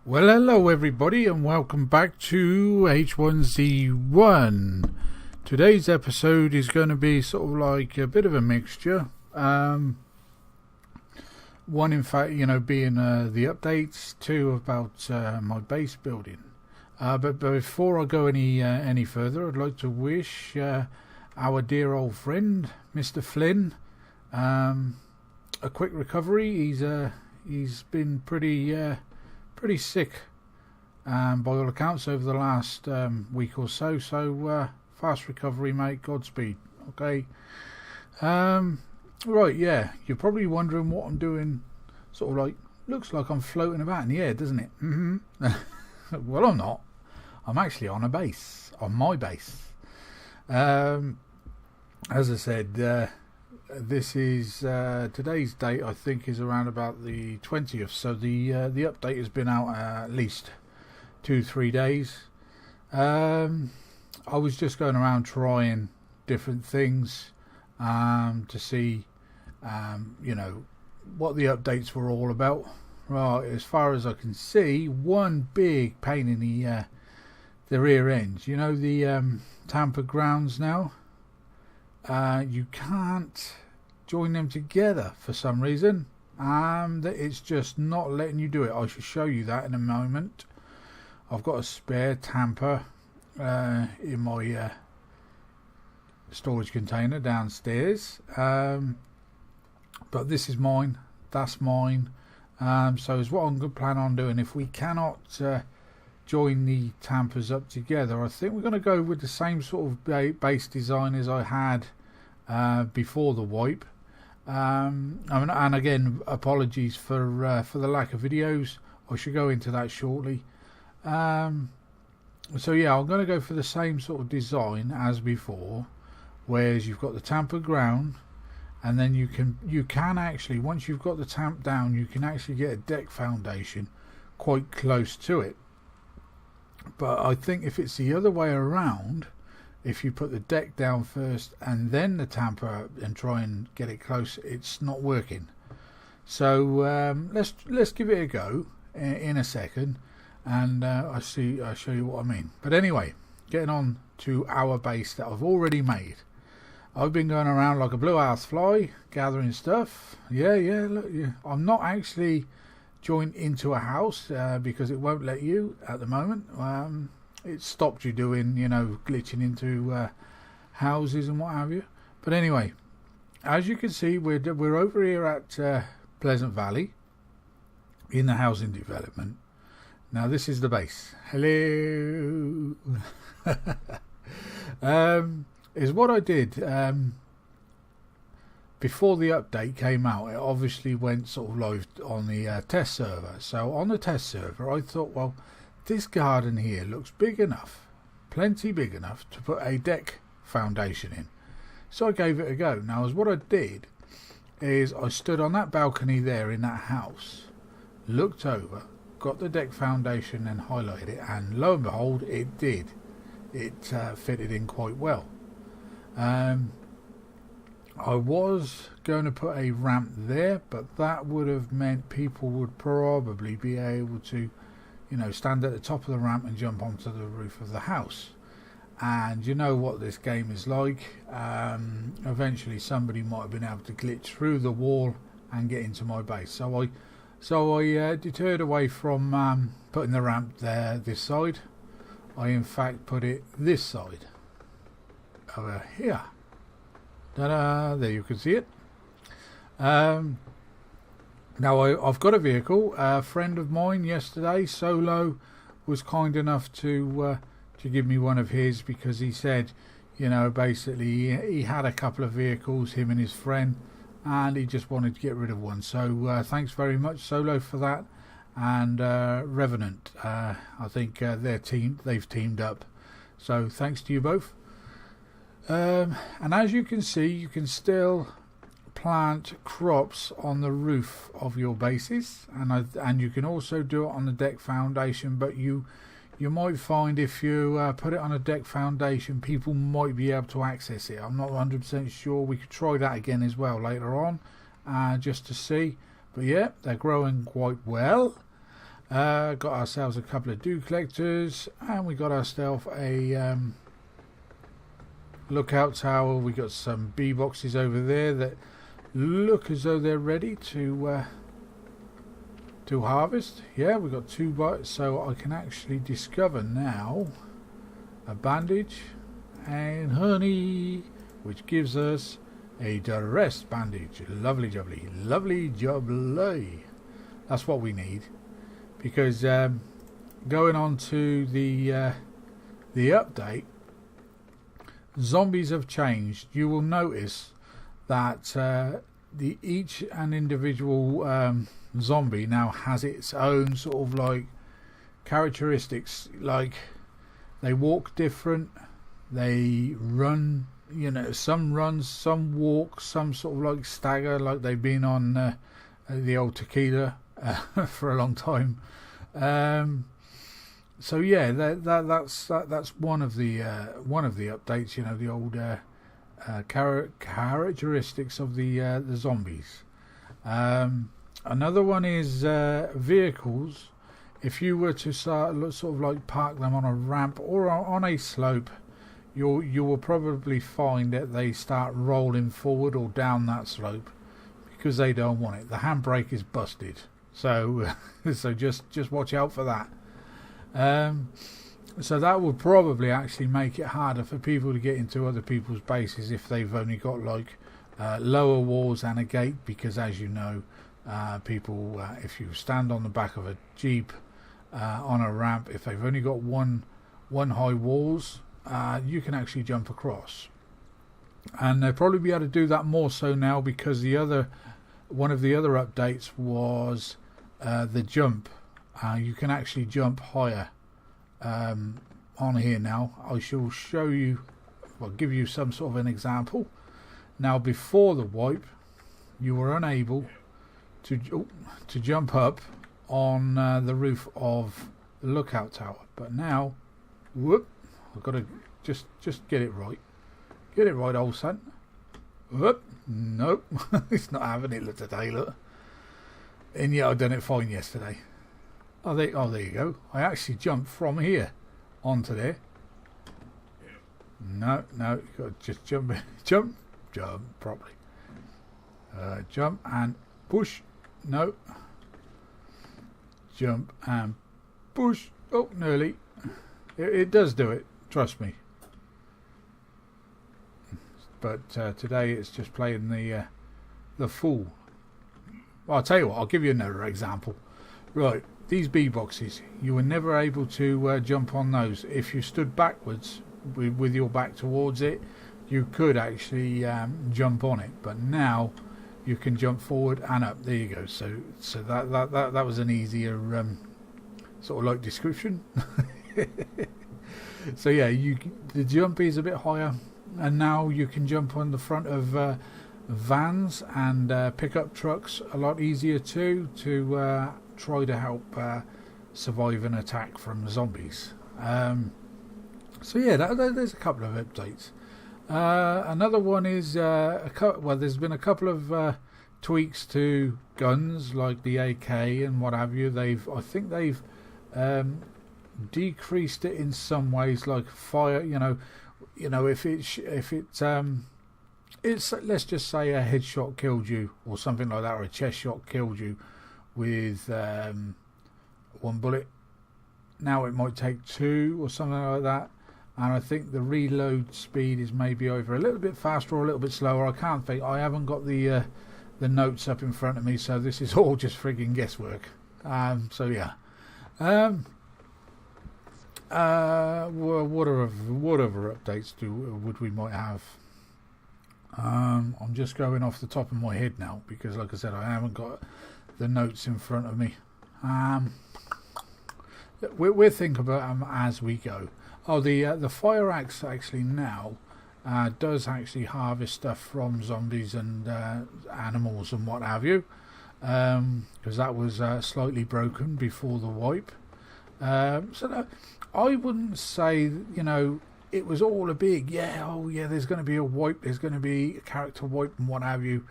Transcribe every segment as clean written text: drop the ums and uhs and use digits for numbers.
Well, hello everybody and welcome back to H1Z1. Today's episode is going to be sort of like a bit of a mixture. One, in fact, being the updates. Two, about my base building. But before I go any further, I'd like to wish our dear old friend, Mr Flynn, a quick recovery. He's been pretty sick, by all accounts, over the last week or so. So fast recovery, mate. Godspeed. Okay. Right. Yeah. You're probably wondering what I'm doing. Sort of like, looks like I'm floating about in the air, doesn't it? Well, I'm not. I'm actually on a base, on my base. As I said, this is today's date. I think is around about the 20th. So the update has been out at least 2-3 days. I was just going around trying different things to see, what the updates were all about. Right, as far as I can see, one big pain in the rear end. The Tampa grounds now. You can't join them together for some reason. It's just not letting you do it. I shall show you that in a moment. I've got a spare tamper in my storage container downstairs. But this is mine. That's mine. So is what I'm going to plan on doing. If we cannot join the tampers up together, I think we're going to go with the same sort of base design as I had before the wipe. And again, apologies for the lack of videos. I should go into that shortly. So yeah, I'm going to go for the same sort of design as before, whereas you've got the tamper ground, and then you can actually, once you've got the tamp down, you can actually get a deck foundation quite close to it. But I think if it's the other way around, if you put the deck down first and then the tamper and try and get it close, it's not working. So let's give it a go in a second, and I'll show you what I mean. But anyway, getting on to our base that I've already made. I've been going around like a blue house fly, gathering stuff. Look, I'm not actually joined into a house because it won't let you at the moment. It stopped you doing, glitching into houses and what have you. But anyway, as you can see, we're over here at Pleasant Valley in the housing development. Now this is the base. Hello. Is what I did before the update came out. It obviously went sort of live on the test server. So on the test server, I thought, well, this garden here looks big enough, plenty big enough to put a deck foundation in. So I gave it a go. Now, as what I did is I stood on that balcony there in that house, looked over, got the deck foundation and highlighted it, and lo and behold, it did. It fitted in quite well. I was going to put a ramp there, but that would have meant people would probably be able to stand at the top of the ramp and jump onto the roof of the house. And you know what this game is like. Eventually somebody might have been able to glitch through the wall and get into my base. So I deterred away from putting the ramp there this side. I in fact put it this side over here. Ta-da! There you can see it. Now I've got a vehicle. A friend of mine yesterday, Solo, was kind enough to give me one of his, because he said, basically he had a couple of vehicles, him and his friend, and he just wanted to get rid of one. So thanks very much, Solo, for that. And Revenant, I think they've teamed up. So thanks to you both. And as you can see, you can still plant crops on the roof of your bases, and you can also do it on the deck foundation. But you might find if you put it on a deck foundation, people might be able to access it. I'm not 100% sure. We could try that again as well later on, just to see. But yeah, they're growing quite well. Got ourselves a couple of dew collectors, and we got ourselves a lookout tower. We got some bee boxes over there that look as though they're ready to harvest. Yeah, we got 2 bites, so I can actually discover now a bandage and honey, which gives us a duress bandage. Lovely jubbly, lovely jubbly. That's what we need, because going on to the update, zombies have changed. You will notice that each and individual zombie now has its own sort of like characteristics. Like, they walk different, they run, you know, some runs, some walk, some sort of like stagger, like they've been on the old tequila for a long time. So yeah, that's one of the updates. You know, the old characteristics of the zombies. Another one is vehicles. If you were to sort of like park them on a ramp or on a slope, you will probably find that they start rolling forward or down that slope because they don't want it. The handbrake is busted, so so just watch out for that. So that would probably actually make it harder for people to get into other people's bases if they've only got like lower walls and a gate, because as you know, people if you stand on the back of a Jeep on a ramp, if they've only got one high walls, you can actually jump across, and they'll probably be able to do that more so now, because one of the other updates was the jump. You can actually jump higher on here now. I shall show you, I'll give you some sort of an example. Now, before the wipe, you were unable to jump up on the roof of the lookout tower, but now, whoop, I've got to just get it right. Get it right, old son. Whoop, nope, it's not having it today, look. And yeah, I've done it fine yesterday. Oh, there you go. I actually jumped from here onto there. No, you got to just jump properly. Jump and push. No. Jump and push. Oh, nearly. It does do it. Trust me. But today it's just playing the fool. Well, I'll tell you what. I'll give you another example. Right. These bee boxes, you were never able to jump on those. If you stood backwards with your back towards it, you could actually jump on it. But now you can jump forward and up. There you go. So that was an easier sort of like description. So yeah, the jump is a bit higher, and now you can jump on the front of vans and pickup trucks a lot easier too, to try to help survive an attack from zombies. So yeah, there's a couple of updates. Another one is there's been a couple of tweaks to guns like the AK and what have you. I think they've decreased it in some ways, like fire. You know, if it's let's just say a headshot killed you or something like that, or a chest shot killed you with 1 bullet. Now it might take 2 or something like that, and I think the reload speed is maybe either a little bit faster or a little bit slower. I can't think. I haven't got the notes up in front of me, so this is all just frigging guesswork. So yeah. What other updates would we might have? I'm just going off the top of my head now, because like I said, I haven't got the notes in front of me. We'll think about them as we go. Oh, the fire axe actually now does actually harvest stuff from zombies and animals and what have you, because that was slightly broken before the wipe. So I wouldn't say, it was all a big there's going to be a wipe, there's going to be a character wipe and what have you.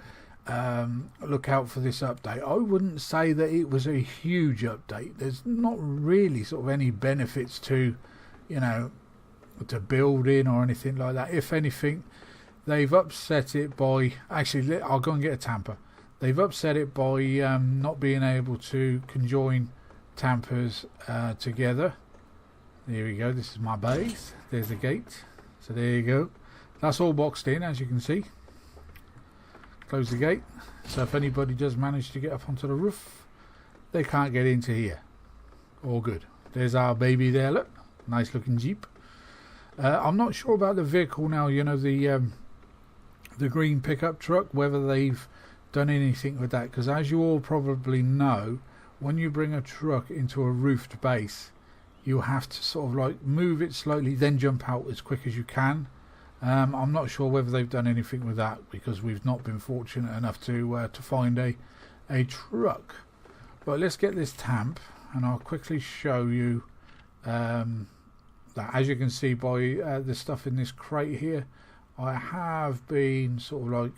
look out for this update. I wouldn't say that it was a huge update. There's not really sort of any benefits to, you know, to building or anything like that. If anything, they've upset it by, actually I'll go and get a tamper. They've upset it by not being able to conjoin tampers together. There we go, this is my base, there's the gate, so there you go. That's all boxed in, as you can see. Close the gate, so if anybody does manage to get up onto the roof, they can't get into here. All good. There's our baby there, look, nice looking Jeep. I'm not sure about the vehicle now, you know, the green pickup truck, whether they've done anything with that, because as you all probably know, when you bring a truck into a roofed base, you have to sort of like move it slowly, then jump out as quick as you can. I'm not sure whether they've done anything with that, because we've not been fortunate enough to find a truck. But let's get this tamp, and I'll quickly show you that. As you can see by the stuff in this crate here, I have been sort of like,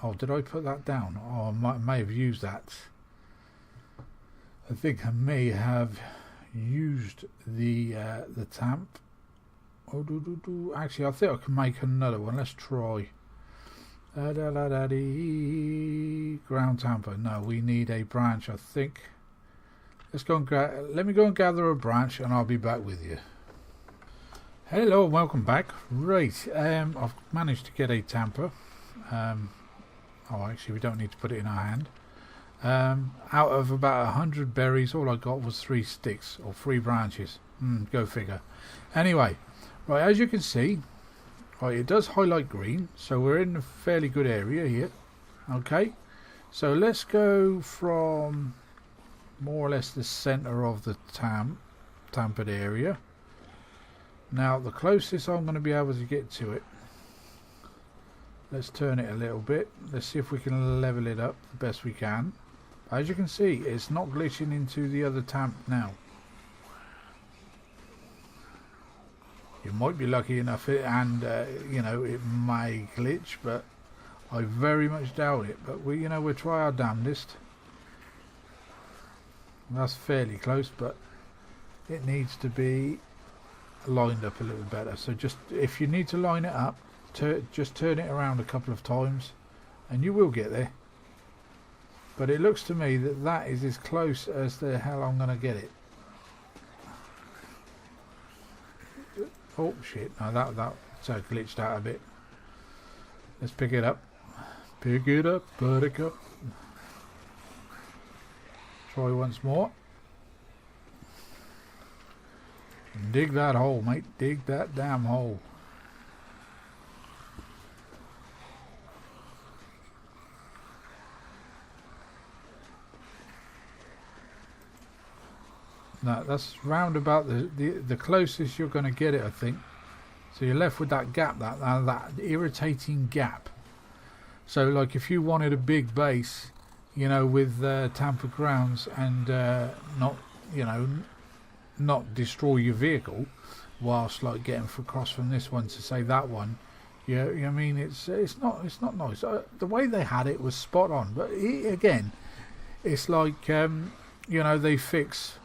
oh, did I put that down? Oh, I may have used that. I think I may have used the tamp. Oh, actually, I think I can make another one. Let's try. Ground tamper. No, we need a branch, I think. Let's go and let me go and gather a branch, and I'll be back with you. Hello and welcome back. Right, I've managed to get a tamper. Oh, actually, we don't need to put it in our hand. Out of about 100 berries, all I got was 3 sticks or 3 branches. Go figure. Anyway, right, as you can see, right, it does highlight green, so we're in a fairly good area here. Okay, so let's go from more or less the center of the tampered area. Now, the closest I'm going to be able to get to it, let's turn it a little bit. Let's see if we can level it up the best we can. As you can see, it's not glitching into the other tamp now. You might be lucky enough, and you know, it may glitch, but I very much doubt it. But we, you know, we'll try our damnedest. That's fairly close, but it needs to be lined up a little better. So just, if you need to line it up, just turn it around a couple of times and you will get there. But it looks to me that that is as close as the hell I'm going to get it. Oh shit, no, that's glitched out a bit. Let's pick it up. Pick it up, buttercup. Try once more. Dig that hole, mate. Dig that damn hole. No, that's round about the closest you're going to get it, I think. So you're left with that gap, that irritating gap. So, like, if you wanted a big base, you know, with tampered grounds and not, you know, not destroy your vehicle whilst like getting across from this one to say that one, yeah, I mean, it's not nice. The way they had it was spot on, but again, it's like you know, they fix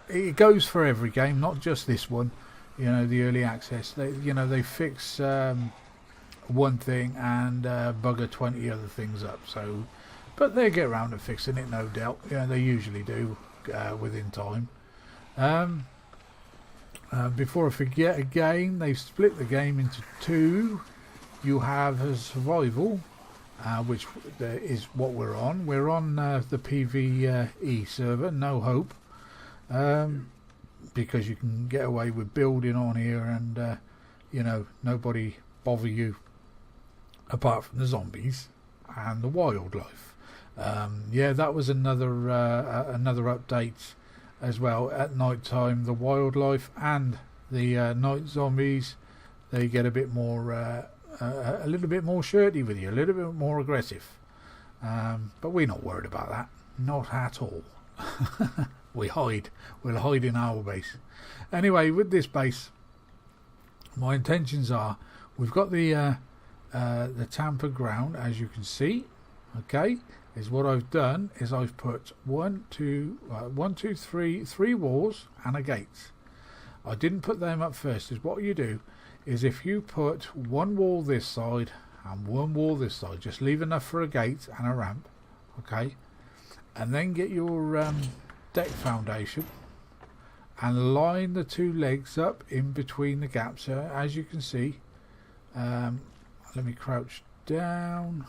it. Goes for every game, not just this one. You know, the early access, they fix one thing and bugger 20 other things up. So, but they get around to fixing it, no doubt. Yeah, they usually do within time. Before I forget again, they've split the game into 2. You have a survival, which is what we're on. We're on the PvE server, no hope, because you can get away with building on here and you know, nobody bother you apart from the zombies and the wildlife. Yeah, that was another update as well. At night time, the wildlife and the night zombies, they get a bit more a little bit more shirty with you, a little bit more aggressive, but we're not worried about that, not at all. We'll hide in our base. Anyway, with this base, my intentions are, we've got the tamper ground, as you can see. okay, is what I've done is I've put three walls and a gate. I didn't put them up first. Is what you do is if you put one wall this side and one wall this side, just leave enough for a gate and a ramp, okay, and then get your deck foundation and line the two legs up in between the gaps. As you can see, let me crouch down.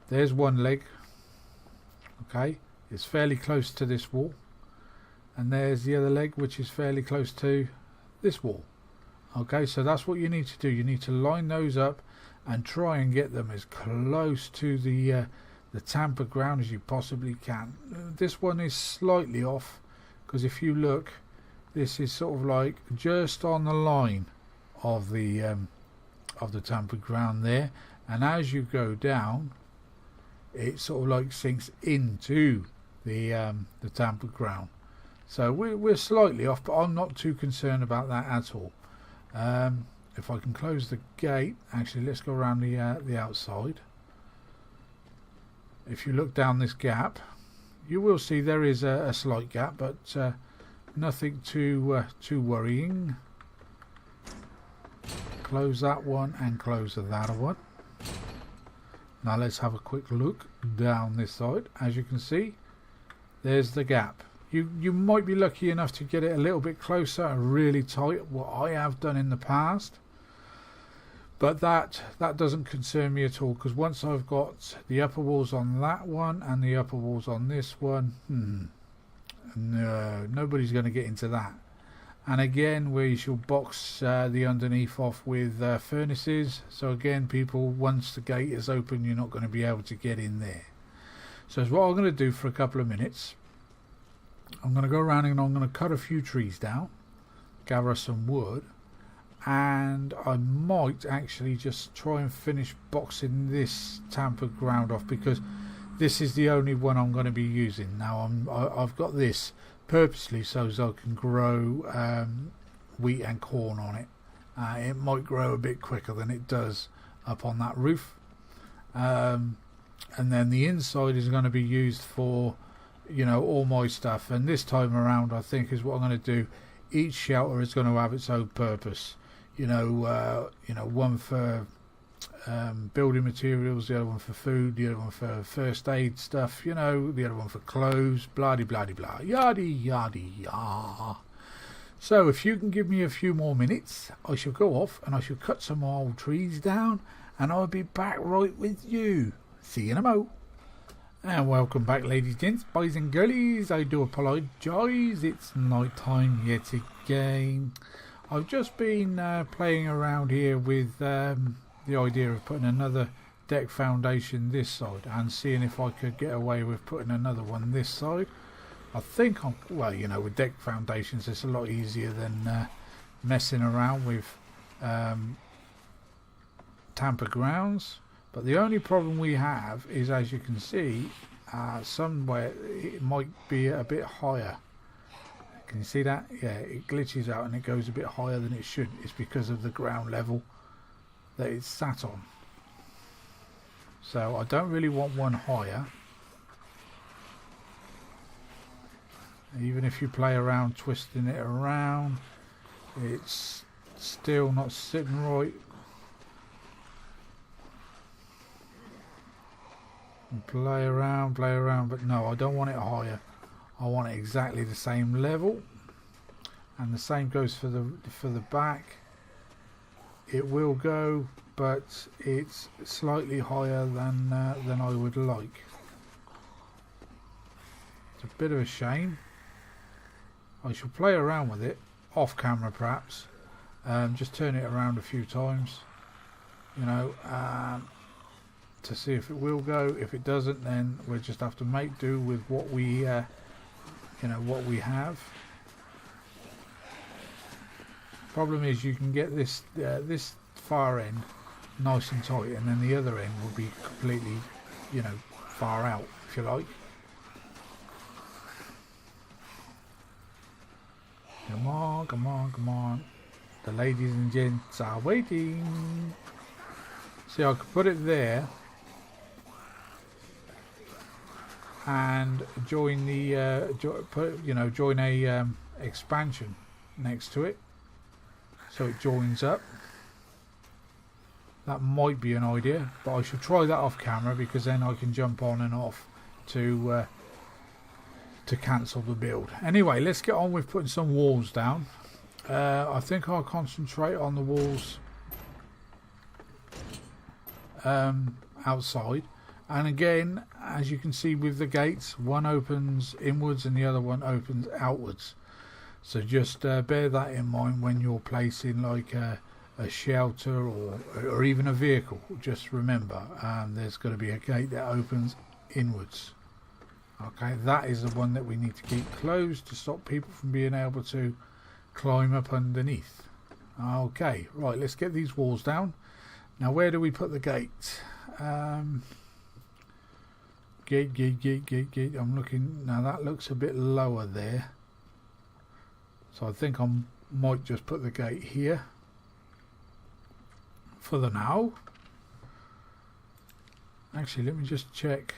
There's one leg, okay, it's fairly close to this wall, and there's the other leg which is fairly close to this wall. Okay, so that's what you need to do. You need to line those up and try and get them as close to the tampered ground as you possibly can. This one is slightly off because if you look, this is sort of like just on the line of the tampered ground there, and as you go down, it sort of like sinks into the tampered ground. So we're slightly off, but I'm not too concerned about that at all. If I can close the gate, actually let's go around the outside. If you look down this gap, you will see there is a slight gap, but nothing too worrying. Close that one and close that one. Now let's have a quick look down this side. As you can see, there's the gap. You might be lucky enough to get it a little bit closer and really tight, what I have done in the past, but that doesn't concern me at all, because once I've got the upper walls on that one and the upper walls on this one, no, nobody's going to get into that. And again, we shall box the underneath off with furnaces, so again, people, once the gate is open, you're not going to be able to get in there. So that's what I'm going to do for a couple of minutes. I'm going to go around and I'm going to cut a few trees down, gather some wood, and I might actually just try and finish boxing this tampered ground off, because this is the only one I'm going to be using. Now I've got this purposely so as I can grow wheat and corn on it. It might grow a bit quicker than it does up on that roof, and then the inside is going to be used for, you know, all my stuff. And this time around, I think is what I'm going to do. Each shelter is going to have its own purpose. You know, one for building materials, the other one for food, the other one for first aid stuff. You know, the other one for clothes. Blah de blah de blah. Yaddy yaddy yah. So if you can give me a few more minutes, I shall go off and I shall cut some old trees down, and I'll be back right with you. See you in a mo. And welcome back, ladies, gents, boys and girlies. I do apologise, it's night time yet again. I've just been playing around here with the idea of putting another deck foundation this side and seeing if I could get away with putting another one this side. I think well, you know, with deck foundations it's a lot easier than messing around with tampered grounds. But the only problem we have is, as you can see, somewhere it might be a bit higher. Can you see that? Yeah, it glitches out and it goes a bit higher than it should. It's because of the ground level that it's sat on. So I don't really want one higher. Even if you play around twisting it around, it's still not sitting right. Play around, but no, I don't want it higher. I want it exactly the same level, and the same goes for the back. It will go, but it's slightly higher than I would like. It's a bit of a shame. I shall play around with it off camera, perhaps. Just turn it around a few times, you know. To see if it will go. If it doesn't, then we'll just have to make do with what we what we have. Problem is, you can get this far end nice and tight, and then the other end will be completely, you know, far out, if you like. Come on, come on, come on. The ladies and gents are waiting. See, I could put it there, and join the join a expansion next to it, so it joins up. That might be an idea, but I should try that off camera, because then I can jump on and off to cancel the build. Anyway, let's get on with putting some walls down. I think I'll concentrate on the walls outside, and again, as you can see with the gates, one opens inwards and the other one opens outwards, so just bear that in mind when you're placing like a shelter or even a vehicle. Just remember, there's going to be a gate that opens inwards. Okay, that is the one that we need to keep closed to stop people from being able to climb up underneath. Okay, right, let's get these walls down. Now, where do we put the gate? Gate. I'm looking now. That looks a bit lower there, so I think I might just put the gate here for the now. Actually, let me just check.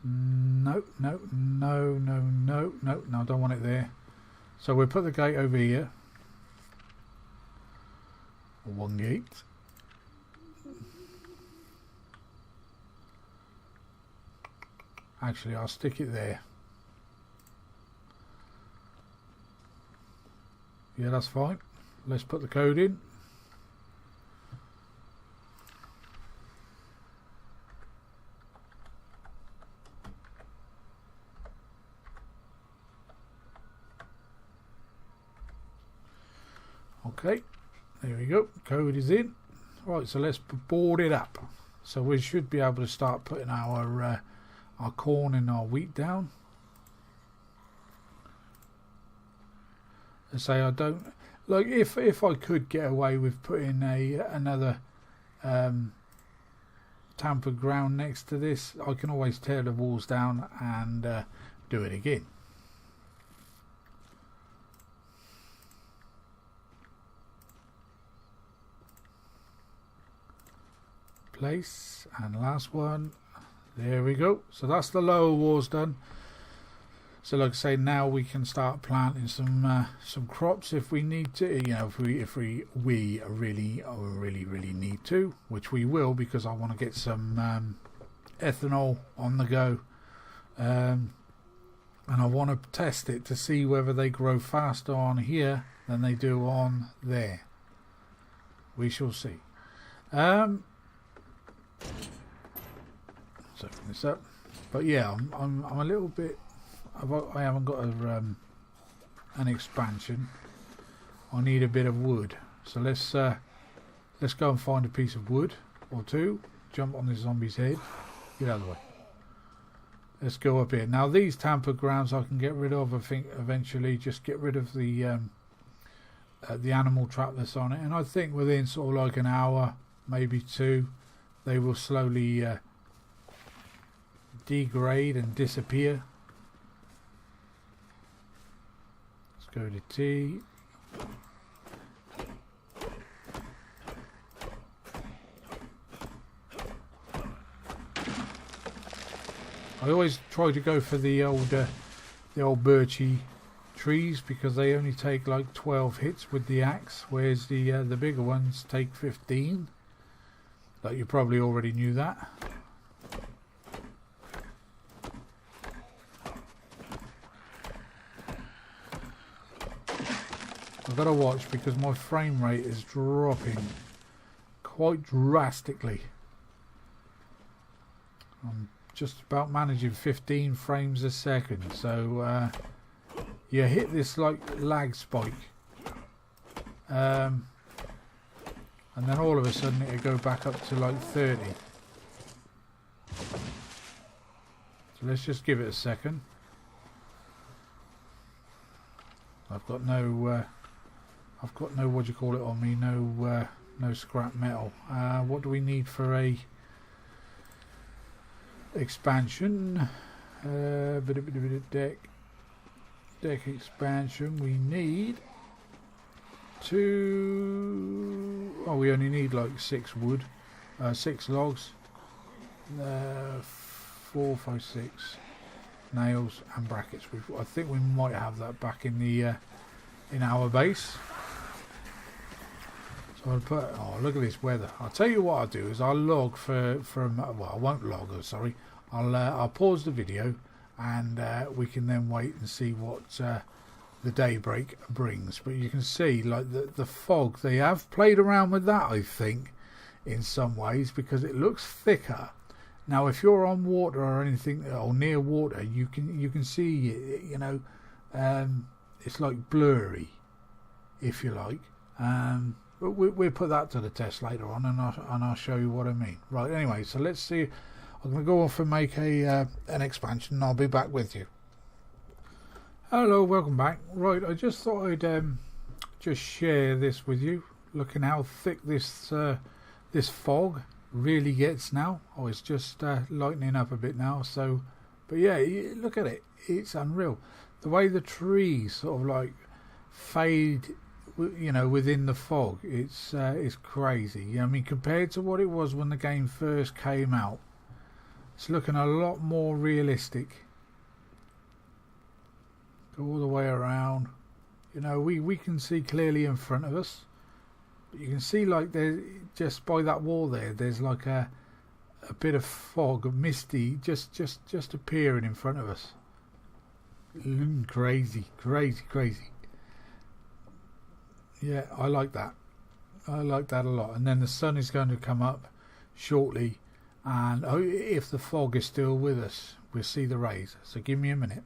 No, I don't want it there. So we'll put the gate over here. One gate. Actually, I'll stick it there. Yeah, that's fine. Let's put the code in. Okay, there we go. Code is in. Right, so let's board it up. So we should be able to start putting our corn and our wheat down. And say I don't like if I could get away with putting another tampered ground next to this, I can always tear the walls down and do it again. Place, and last one. There we go. So that's the lower walls done. So like I say, now we can start planting some crops if we need to. You know, if we really need to, which we will, because I want to get some ethanol on the go, and I want to test it to see whether they grow faster on here than they do on there. We shall see. Let's open this up. But yeah, I'm a little bit. I haven't got an expansion. I need a bit of wood. So let's go and find a piece of wood or two. Jump on this zombie's head. Get out of the way. Let's go up here. Now these tampered grounds I can get rid of. I think eventually, just get rid of the animal trap that's on it, and I think within sort of like an hour, maybe two, they will slowly degrade and disappear. Let's go to T. I always try to go for the old birchy trees, because they only take like 12 hits with the axe, whereas the bigger ones take 15. Like, you probably already knew that. I've got to watch, because my frame rate is dropping quite drastically. I'm just about managing 15 frames a second, so you hit this like lag spike, and then all of a sudden it'll go back up to like 30. So let's just give it a second. I've got no what do you call it on me, no scrap metal. What do we need for a expansion? Deck expansion. We need we only need like 6 wood, 6 logs. 4, 5, 6 nails and brackets. I think we might have that back in the in our base. So I'll put. Oh, look at this weather! I'll tell you what I'll do is I'll log well, I won't log. Oh, sorry. I'll pause the video, and we can then wait and see what the daybreak brings. But you can see, like the fog, they have played around with that, I think, in some ways, because it looks thicker. Now, if you're on water or anything, or near water, you can see it. You know, it's like blurry, if you like. But we'll put that to the test later on, and I'll show you what I mean. Right. Anyway, so let's see. I'm going to go off and make an expansion, and I'll be back with you. Hello, welcome back. Right, I just thought I'd just share this with you. Looking how thick this fog really gets now. Oh, it's just lightening up a bit now. So, but yeah, look at it. It's unreal. The way the trees sort of like fade, you know, within the fog. It's crazy. I mean, compared to what it was when the game first came out, it's looking a lot more realistic. Go all the way around. You know, we can see clearly in front of us. But you can see, like, there, just by that wall there, there's like a bit of fog, misty, just appearing in front of us. Crazy. Yeah, I like that. I like that a lot. And then the sun is going to come up shortly. And if the fog is still with us, we'll see the rays. So give me a minute.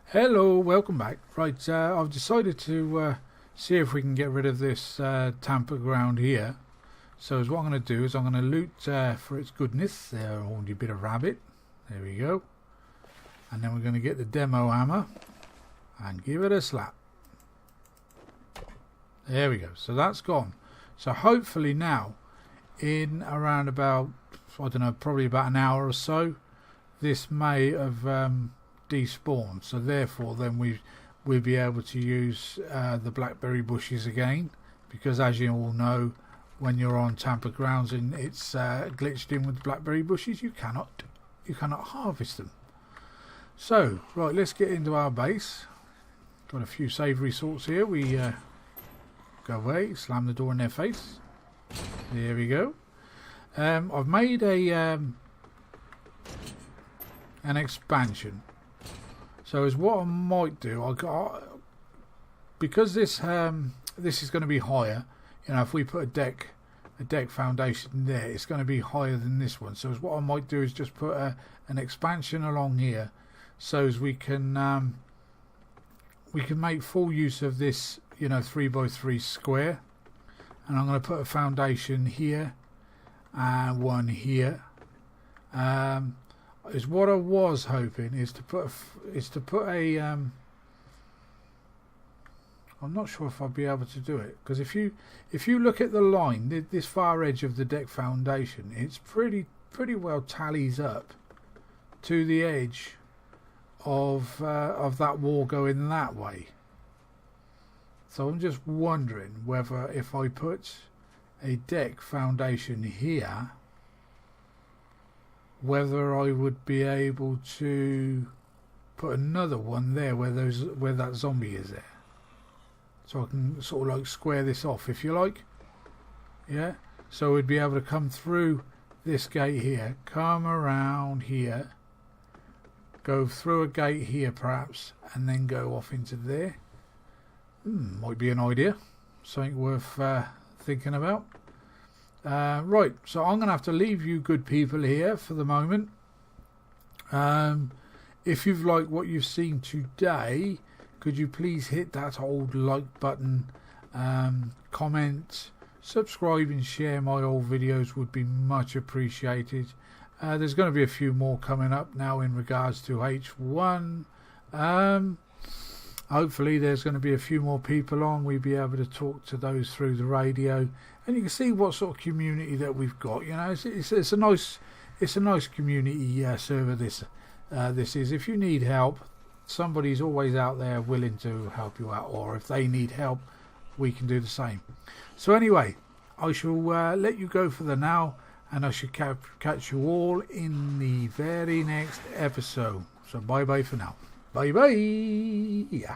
Hello, welcome back. Right, I've decided to see if we can get rid of this tamper ground here. So what I'm going to do is I'm going to loot for its goodness. There, only a bit of rabbit. There we go. And then we're going to get the demo hammer and give it a slap. There we go. So that's gone. So hopefully now, in around about, I don't know, probably about an hour or so, this may have despawned. So therefore then we'll be able to use the blackberry bushes again, because as you all know, when you're on tamper grounds and it's glitched in with blackberry bushes, you cannot harvest them. So right, let's get into our base. Got a few savoury sorts here. We go away, slam the door in their face. There we go. I've made an expansion. So as what I might do, because this is going to be higher. You know, if we put a deck foundation there, it's going to be higher than this one. So as what I might do is just put an expansion along here, so as we can make full use of this, you know, 3x3 square. And I'm going to put a foundation here and one here. Is what I was hoping is to put a I'm not sure if I'll be able to do it, because if you look at the line, this far edge of the deck foundation, it's pretty well tallies up to the edge of that wall going that way. So I'm just wondering whether if I put a deck foundation here, whether I would be able to put another one there where that zombie is there. So I can sort of like square this off, if you like. Yeah. So we'd be able to come through this gate here, come around here, go through a gate here perhaps, and then go off into there. Might be an idea. Something worth thinking about. Right, so I'm going to have to leave you good people here for the moment. If you've liked what you've seen today, could you please hit that old like button, comment, subscribe and share my old videos would be much appreciated. There's going to be a few more coming up now in regards to H1. Hopefully there's going to be a few more people on. We'll be able to talk to those through the radio, and you can see what sort of community that we've got. You know, it's a nice community server. This is. If you need help, somebody's always out there willing to help you out, or if they need help, we can do the same. So anyway, I shall let you go for the now, and I shall catch you all in the very next episode. So bye bye for now. Bye bye. Yeah.